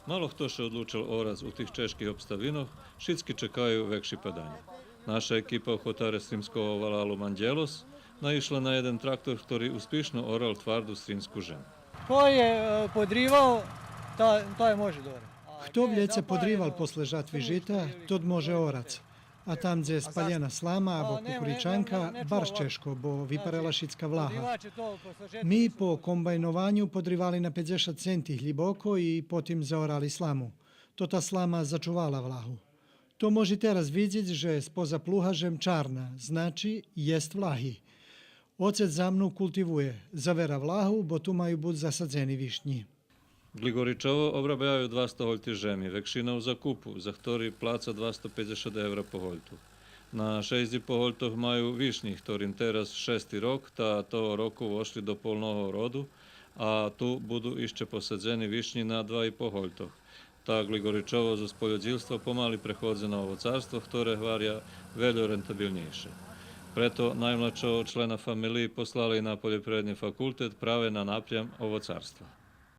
Мало хто ще одлучив ораз у тих чешких обставинах, všetky čekajú väčšie padanie. Naša ekipa ochotare Strimskого valalu Manđelos naišla na jeden traktor, ktorý uspješno oral tvardu strimsku ženu. Ko je podrivao, taj može da ora. Хто влjeце podrival posle žatvi žita, tod može orac. A tam gdje je spaljena slama abo kukuričanka, bar češko, bo vyparela šitska vlaha. Mi po kombajnovanju podrivali na 50 centi hljiboko i potim zaorali slamu. To ta slama začuvala vlahu. To možete razvidjeti, že je spoza pluhažem čarna, znači jest vlahi. Ocet za mnu kultivuje, zavera vlahu, bo tu maju bud zasadzeni višnji. Gligoričovo obrabiajú 200 holty žemi, väčšinou za kupu, za ktorý pláca 250 eur po holtu. Na 6,5 holtoch majú višní, ktorým teraz 6. rok, tá toho roku vošli do polného rodu a tu budú ešte posadzení višní na 2,5 holtoch. Tá Gligoričovo zo spoljodilstva pomaly prechodze na ovocárstvo, ktoré hvaria veľa rentabilnejšie. Preto najmladšieho člena familii poslali na poljoprivredni fakultet práve na naprijam ovocárstva.